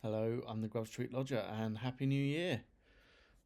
Hello, I'm the Grove Street Lodger, and Happy New Year.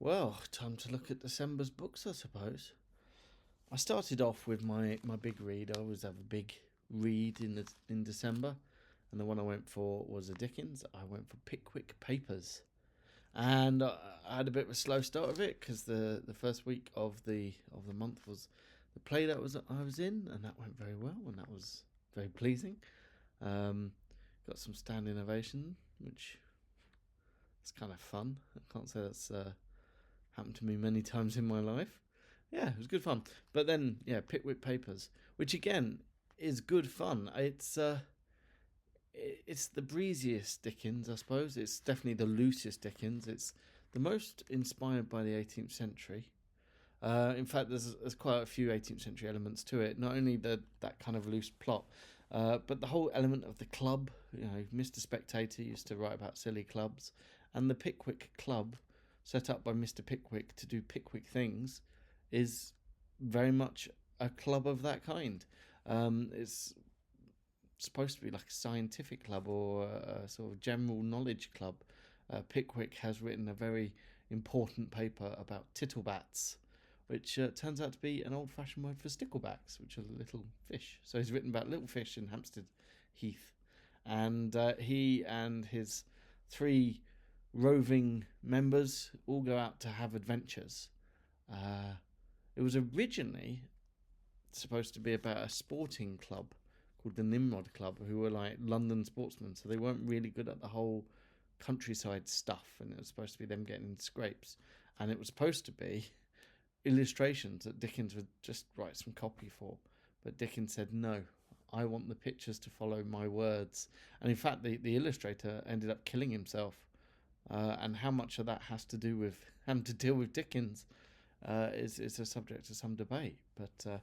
Well, time to look at December's books, I suppose. I started off with my big read. I always have a big read in December, and the one I went for was a Dickens. I went for Pickwick Papers, and I had a bit of a slow start of it because the first week of the month was the play I was in, and that went very well, and that was very pleasing. Got some standing ovation, which is kind of fun. I can't say that's happened to me many times in my life. Yeah, it was good fun. But then, Pickwick Papers, which again is good fun. It's the breeziest Dickens, I suppose. It's definitely the loosest Dickens. It's the most inspired by the 18th century. In fact, there's quite a few 18th century elements to it. Not only that kind of loose plot, but the whole element of the club. Mr Spectator used to write about silly clubs, and the Pickwick Club, set up by Mr Pickwick to do Pickwick things, is very much a club of that kind. It's supposed to be like a scientific club or a sort of general knowledge club. Pickwick has written a very important paper about tittlebats, which turns out to be an old-fashioned word for sticklebacks, which are little fish. So he's written about little fish in Hampstead Heath. And he and his 3 roving members all go out to have adventures. It was originally supposed to be about a sporting club called the Nimrod Club, who were like London sportsmen, so they weren't really good at the whole countryside stuff, and it was supposed to be them getting into scrapes. And it was supposed to be illustrations that Dickens would just write some copy for, but Dickens said no, I want the pictures to follow my words. And in fact, the illustrator ended up killing himself, and how much of that has to do with having to deal with Dickens is a subject of some debate. But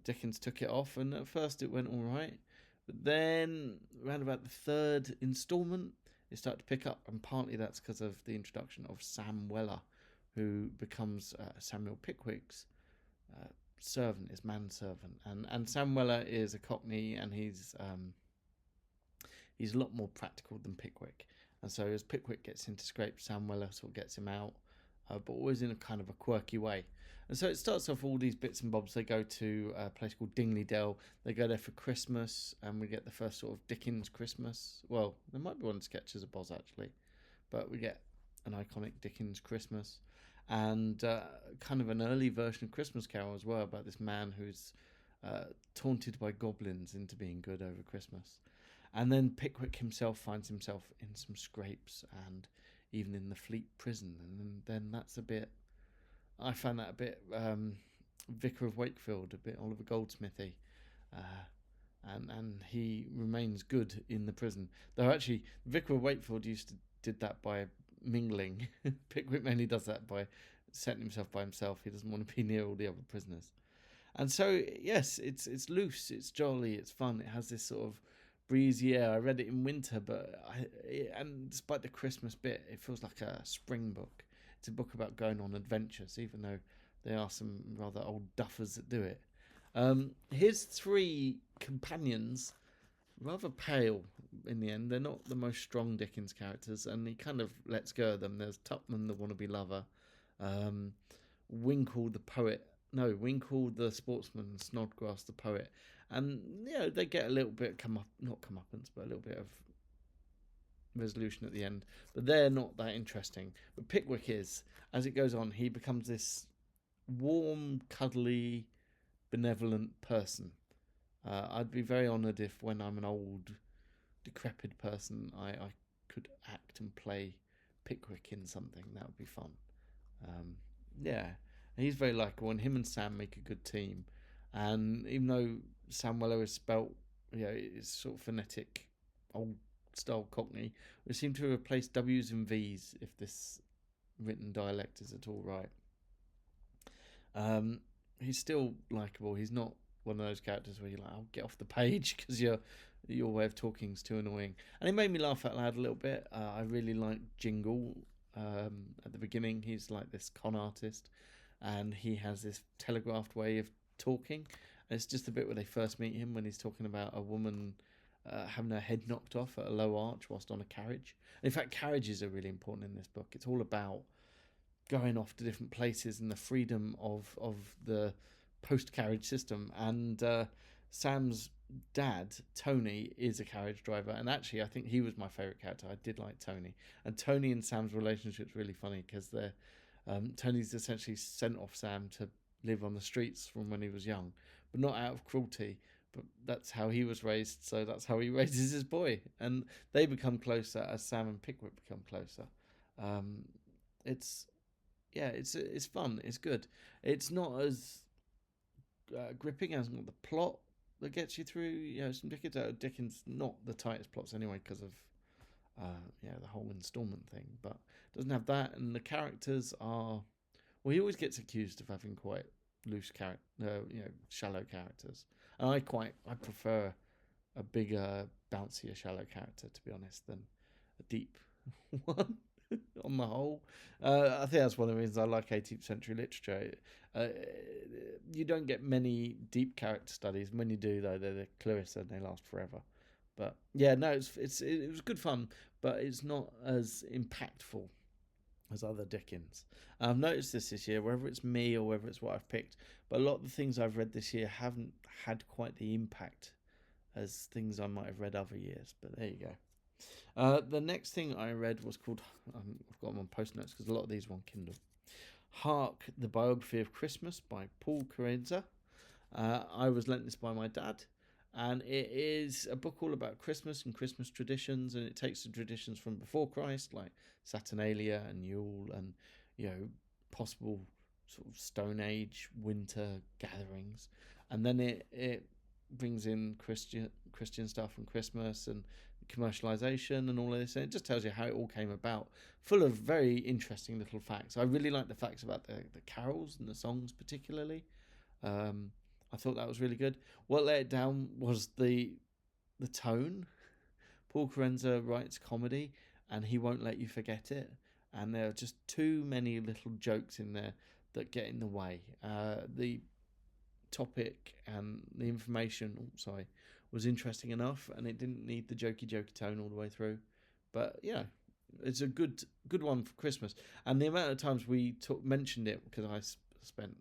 Dickens took it off, and at first it went all right, but then around about the 3rd instalment it started to pick up, and partly that's because of the introduction of Sam Weller, who becomes Samuel Pickwick's servant, his manservant. And Sam Weller is a Cockney, and he's a lot more practical than Pickwick. And so as Pickwick gets into scrapes, Sam Weller sort of gets him out, but always in a kind of a quirky way. And so it starts off all these bits and bobs. They go to a place called Dingley Dell. They go there for Christmas, and we get the first sort of Dickens Christmas. Well, there might be one sketches of Boz, actually, but we get an iconic Dickens Christmas, and kind of an early version of Christmas Carol as well, about this man who's taunted by goblins into being good over Christmas. And then Pickwick himself finds himself in some scrapes, and even in the Fleet prison. And then that's a bit, I found that a bit Vicar of Wakefield, a bit Oliver Goldsmithy. And he remains good in the prison. Though actually, Vicar of Wakefield did that by mingling. Pickwick mainly does that by setting himself by himself. He doesn't want to be near all the other prisoners. And so, yes, it's loose, it's jolly, it's fun. It has this sort of breezy air. I read it in winter, and despite the Christmas bit, it feels like a spring book. It's a book about going on adventures, even though there are some rather old duffers that do it. His 3 companions, rather pale in the end. They're not the most strong Dickens characters, and he kind of lets go of them. There's Tupman, the wannabe lover, Winkle the sportsman, and Snodgrass the poet. And they get a little bit not comeuppance, but a little bit of resolution at the end. But they're not that interesting. But Pickwick is. As it goes on, he becomes this warm, cuddly, benevolent person. I'd be very honoured if, when I'm an old, decrepit person, I could act and play Pickwick in something. That would be fun. He's very likeable, and him and Sam make a good team. And even though Sam Weller is spelt, it's sort of phonetic, old-style Cockney, we seem to replace W's and V's, if this written dialect is at all right. He's still likeable. He's not one of those characters where you're like, "I'll get off the page," because your way of talking is too annoying. And it made me laugh out loud a little bit. I really liked Jingle. At the beginning, he's like this con artist, and he has this telegraphed way of talking. And it's just the bit where they first meet him, when he's talking about a woman having her head knocked off at a low arch whilst on a carriage. In fact, carriages are really important in this book. It's all about going off to different places and the freedom of the post-carriage system. And Sam's dad, Tony, is a carriage driver, and actually I think he was my favourite character. I did like Tony. And Tony and Sam's relationship's really funny because they're Tony's essentially sent off Sam to live on the streets from when he was young, but not out of cruelty, but that's how he was raised, so that's how he raises his boy. And they become closer as Sam and Pickwick become closer. It's fun, it's good. It's not as gripping, as not the plot that gets you through, some Dickens, not the tightest plots anyway because of the whole installment thing, but doesn't have that. And the characters are, well, he always gets accused of having quite loose shallow characters, and I prefer a bigger, bouncier, shallow character, to be honest, than a deep one. On the whole, I think that's one of the reasons I like 18th century literature. You don't get many deep character studies, and when you do, though, they're the clearest and they last forever. But yeah, no, it was good fun, but it's not as impactful as other Dickens. I've noticed this year, whether it's me or whether it's what I've picked, but a lot of the things I've read this year haven't had quite the impact as things I might have read other years. But there you go. The next thing I read was called, I've got them on post notes because a lot of these were on Kindle. Hark, the Biography of Christmas by Kerensa. I was lent this by my dad, and it is a book all about Christmas and Christmas traditions, and it takes the traditions from before Christ, like Saturnalia and Yule, and possible sort of Stone Age winter gatherings, and then it brings in Christian stuff and Christmas and commercialization and all of this, and it just tells you how it all came about, full of very interesting little facts. I really like the facts about the carols and the songs particularly. I thought that was really good. What let it down was the tone. Kerensa writes comedy and he won't let you forget it, and there are just too many little jokes in there that get in the way. The topic and the information was interesting enough, and it didn't need the jokey tone all the way through. But it's a good one for Christmas. And the amount of times we mentioned it, because I spent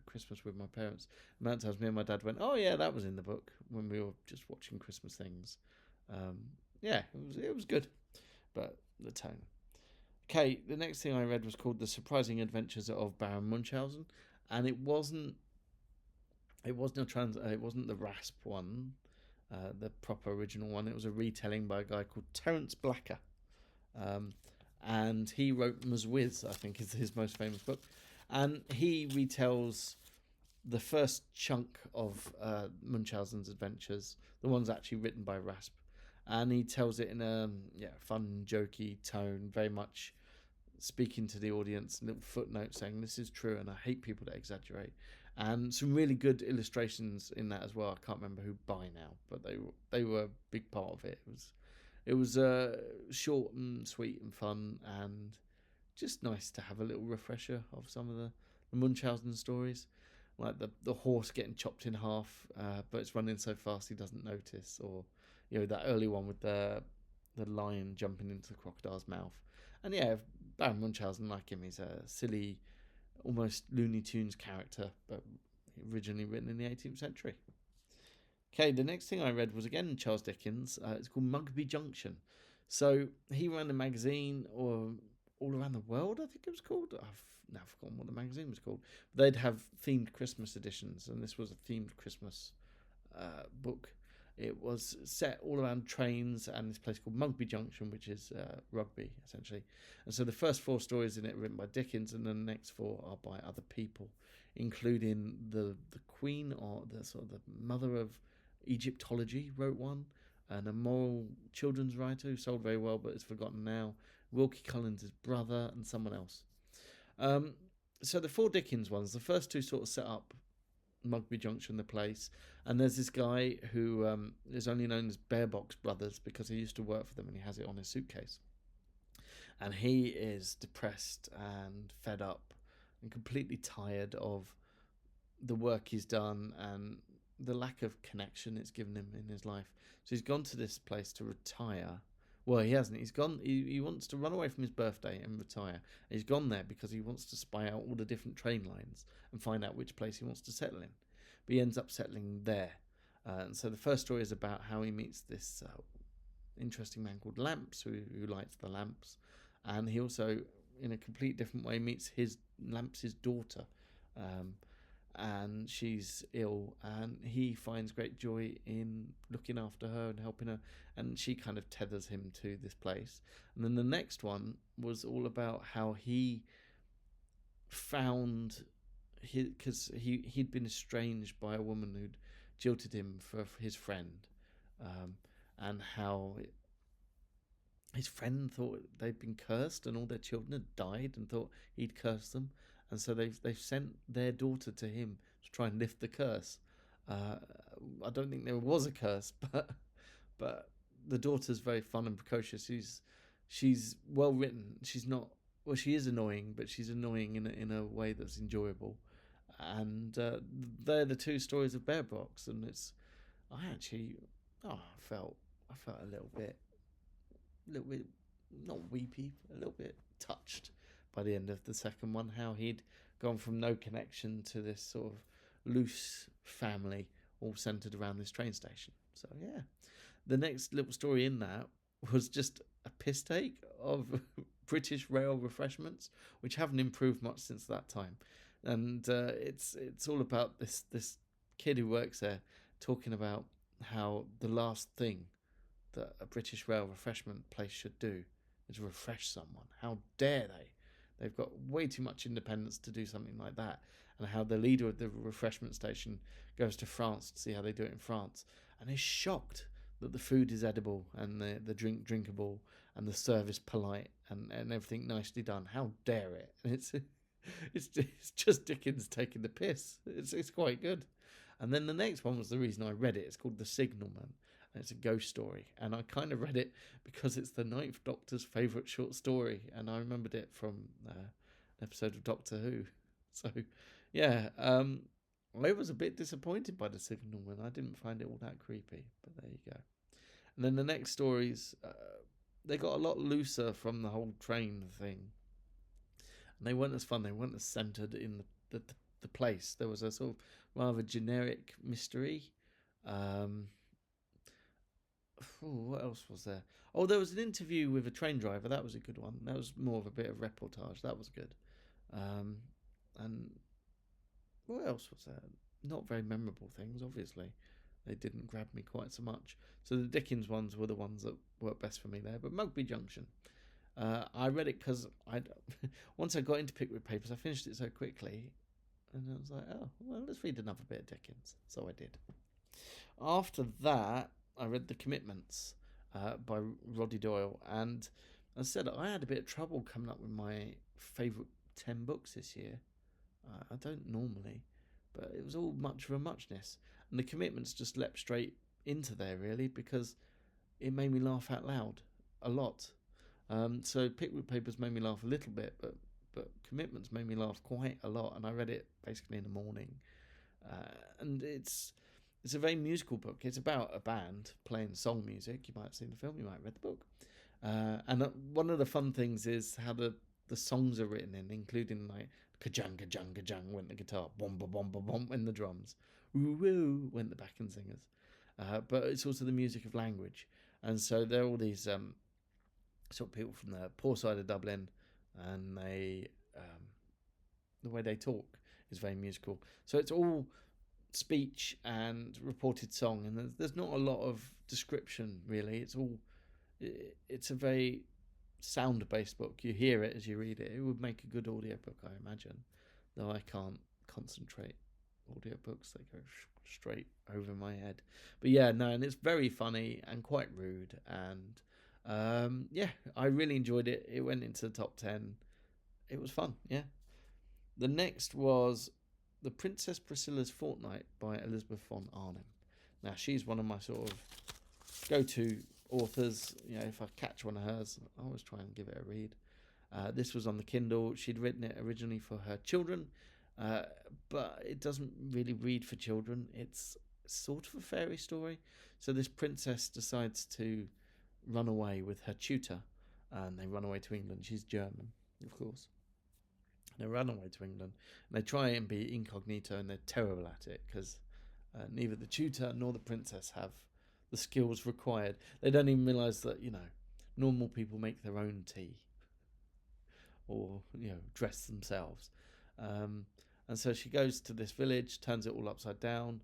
Christmas with my parents, the amount of times me and my dad went, oh yeah, that was in the book, when we were just watching Christmas things. It was good, but the tone. Okay, the next thing I read was called The Surprising Adventures of Baron Munchausen, and it wasn't the Rasp one, the proper original one. It was a retelling by a guy called Terrence Blacker, and he wrote Ms. Wiz, I think is his most famous book, and he retells the first chunk of Munchausen's adventures, the ones actually written by Rasp, and he tells it in a fun, jokey tone, very much speaking to the audience, a little footnote saying this is true and I hate people that exaggerate, and some really good illustrations in that as well. I can't remember who by now, but they were a big part of it. It was short and sweet and fun, and just nice to have a little refresher of some of the Munchausen stories, like the horse getting chopped in half, but it's running so fast he doesn't notice, or that early one with the lion jumping into the crocodile's mouth. And Baron Munchausen, like him, he's a silly, almost Looney Tunes character, but originally written in the 18th century. Okay, the next thing I read was again Charles Dickens. It's called Mugby Junction. So he ran a magazine all around the world, I think it was called. I've now forgotten what the magazine was called. They'd have themed Christmas editions, and this was a themed Christmas book. It was set all around trains and this place called Mugby Junction, which is rugby, essentially. And so the first 4 stories in it are written by Dickens, and then the next 4 are by other people, including the Queen, or the sort of the mother of Egyptology, wrote one, and a moral children's writer who sold very well but is forgotten now, Wilkie Collins' brother, and someone else. So the 4 Dickens ones, the first 2 sort of set up Mugby Junction, the place, and there's this guy who is only known as Barebox Brothers because he used to work for them, and he has it on his suitcase, and he is depressed and fed up and completely tired of the work he's done and the lack of connection it's given him in his life. So he's gone to this place to retire. Well, he hasn't. He's gone. He wants to run away from his birthday and retire. He's gone there because he wants to spy out all the different train lines and find out which place he wants to settle in. But he ends up settling there. And so the first story is about how he meets this interesting man called Lamps, who lights the lamps. And he also, in a complete different way, meets Lamps' daughter. And she's ill, and he finds great joy in looking after her and helping her, and she kind of tethers him to this place. And then the next one was all about how he found because he'd been estranged by a woman who'd jilted him for his friend, and how his friend thought they'd been cursed and all their children had died and thought he'd cursed them. And so they've sent their daughter to him to try and lift the curse. I don't think there was a curse, but the daughter's very fun and precocious. She's well written. She's not, well, she is annoying, but she's annoying in a way that's enjoyable. And they're the two stories of Bear Box, and I felt a little bit not weepy, but a little bit touched by the end of the second one, how he'd gone from no connection to this sort of loose family all centered around this train station. So yeah, the next little story in that was just a piss take of British rail refreshments, which haven't improved much since that time. And it's all about this kid who works there talking about how the last thing that a British rail refreshment place should do is refresh someone. How dare they? They've got way too much independence to do something like that. And how the leader of the refreshment station goes to France to see how they do it in France, and is shocked that the food is edible and the drink drinkable and the service polite and everything nicely done. How dare it? And it's just Dickens taking the piss. It's quite good. And then the next one was the reason I read it. It's called The Signalman. And it's a ghost story, and I kind of read it because it's the Ninth Doctor's favourite short story, and I remembered it from an episode of Doctor Who. So, yeah, I was a bit disappointed by The Signalman. I didn't find it all that creepy, but there you go. And then the next stories, they got a lot looser from the whole train thing, and they weren't as fun. They weren't as centred in the place. There was a sort of rather generic mystery. What else was there? Oh, there was an interview with a train driver. That was a good one. That was more of a bit of reportage. That was good. And what else was there? Not very memorable things, obviously. They didn't grab me quite so much. So the Dickens ones were the ones that worked best for me there. But Mugby Junction, I read it because once I got into Pickwick Papers, I finished it so quickly. And I was like, oh, well, let's read another bit of Dickens. So I did. After that, I read The Commitments by Roddy Doyle, and as I said, I had a bit of trouble coming up with my favourite 10 books this year. I don't normally, but it was all much of a muchness, and The Commitments just leapt straight into there, really, because it made me laugh out loud a lot. So Pickwick Papers made me laugh a little bit, but Commitments made me laugh quite a lot, and I read it basically in the morning. And it's a very musical book. It's about a band playing song music. You might have seen the film, you might have read the book. And one of the fun things is how the songs are written in, including like ka-jang, ka-jang, ka-jang went the guitar, bom, bom, bom, bom, bom went the drums, woo-woo went the backing singers. But it's also the music of language. And so there are all these sort of people from the poor side of Dublin, and they the way they talk is very musical. So it's all speech and reported song, and there's not a lot of description really. It's a very sound-based book. You hear it as you read it. It would make a good audiobook, I imagine, though I can't concentrate. Audiobooks, they go straight over my head. But yeah, no, and it's very funny and quite rude, and yeah, I really enjoyed it. It went into the top 10. It was fun. Yeah. The next was The Princess Priscilla's Fortnight by Elizabeth von Arnim. Now, she's one of my sort of go-to authors. You know, if I catch one of hers, I always try and give it a read. This was on the Kindle. She'd written it originally for her children, but it doesn't really read for children. It's sort of a fairy story. So this princess decides to run away with her tutor, and they run away to England. She's German, of course. They run away to England, and they try and be incognito, and they're terrible at it because neither the tutor nor the princess have the skills required. They don't even realise that, normal people make their own tea or, dress themselves. And so she goes to this village, turns it all upside down.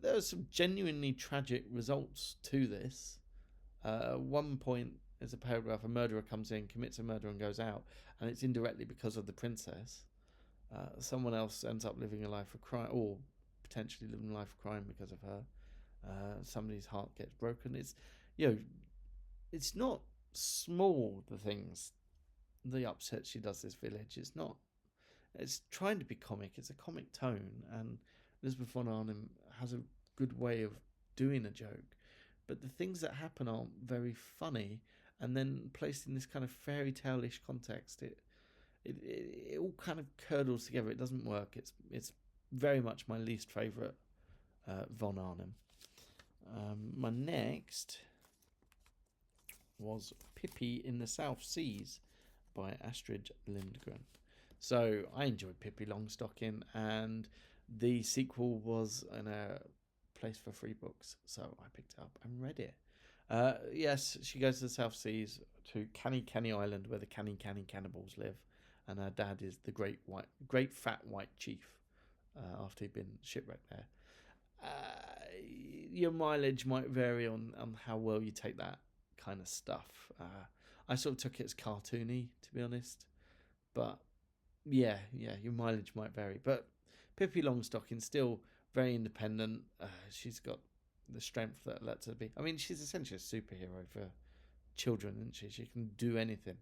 There are some genuinely tragic results to this. At one point, there's a paragraph, a murderer comes in, commits a murder and goes out, and it's indirectly because of the princess. Someone else ends up living a life of crime, or potentially living a life of crime because of her. Somebody's heart gets broken. It's not small, the things, the upset she does this village. It's trying to be comic. It's a comic tone, and Elizabeth von Arnim has a good way of doing a joke, but the things that happen aren't very funny. And then placed in this kind of fairy tale-ish context, it all kind of curdles together. It doesn't work. It's very much my least favourite von Arnim. My next was Pippi in the South Seas by Astrid Lindgren. So I enjoyed Pippi Longstocking, and the sequel was in a place for free books, so I picked it up and read it. Yes, she goes to the South Seas, to Canny Island, where the Canny cannibals live, and her dad is the great fat white chief, after he'd been shipwrecked there. Your mileage might vary on how well you take that kind of stuff. I sort of took it as cartoony, to be honest, but yeah, your mileage might vary. But Pippi Longstocking's still very independent. She's got the strength that lets her be. I mean, she's essentially a superhero for children, isn't she? She can do anything.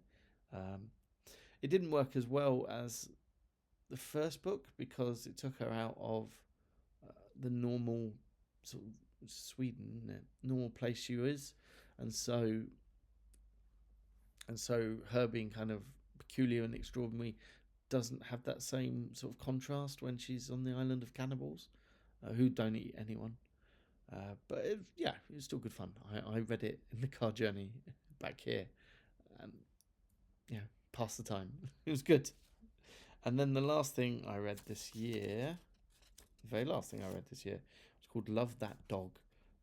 It didn't work as well as the first book because it took her out of the normal sort of Sweden, normal place she was, and so her being kind of peculiar and extraordinary doesn't have that same sort of contrast when she's on the island of cannibals who don't eat anyone. But it was still good fun. I read it in the car journey back here, and passed the time. It was good. And then the last thing I read this year, the very last thing I read this year, was called Love That Dog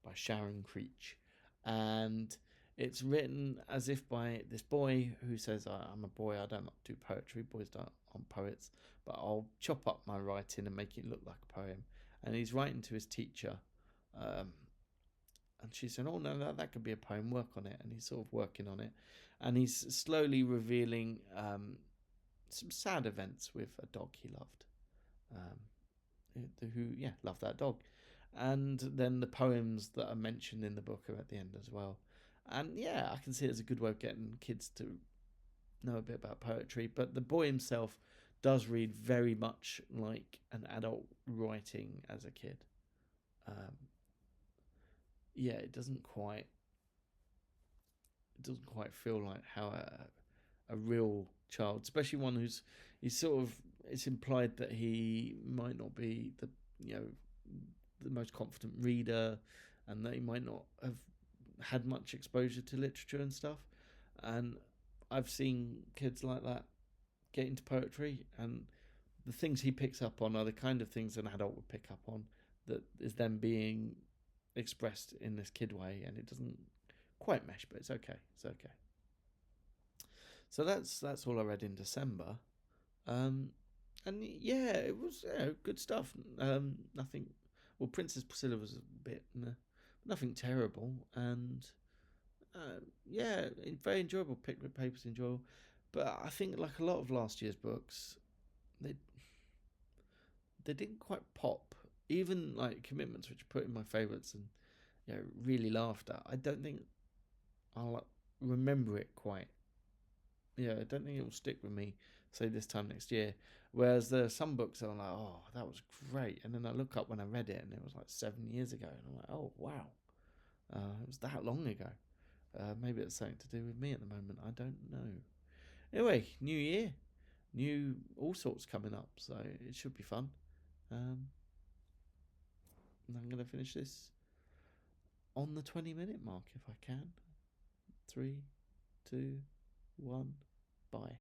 by Sharon Creech, and it's written as if by this boy who says, I'm a boy, I don't do poetry, boys aren't poets, but I'll chop up my writing and make it look like a poem. And he's writing to his teacher, and she said, oh no, that could be a poem, work on it. And he's sort of working on it, and he's slowly revealing some sad events with a dog he loved, loved that dog. And then the poems that are mentioned in the book are at the end as well. And I can see it as a good way of getting kids to know a bit about poetry. But the boy himself does read very much like an adult writing as a kid. It doesn't quite feel like how a real child, especially one it's implied that he might not be the most confident reader, and that he might not have had much exposure to literature and stuff. And I've seen kids like that get into poetry, and the things he picks up on are the kind of things an adult would pick up on, that is then being expressed in this kid way, and it doesn't quite mesh, but it's okay. So that's all I read in December, and it was good stuff. Nothing. Well, Princess Priscilla was a bit nothing terrible, and very enjoyable. Pickwick Papers enjoyable, but I think like a lot of last year's books, they didn't quite pop. Even like Commitments, which I put in my favourites and really laughed at, I don't think I'll remember it quite. I don't think it will stick with me, say, this time next year. Whereas there are some books that I'm like, oh, that was great, and then I look up when I read it, and it was like 7 years ago, and I'm like, oh wow, it was that long ago. Maybe it's something to do with me at the moment. I don't know. Anyway, new year, all sorts coming up, so it should be fun. And I'm going to finish this on the 20-minute mark if I can. 3, 2, 1, bye.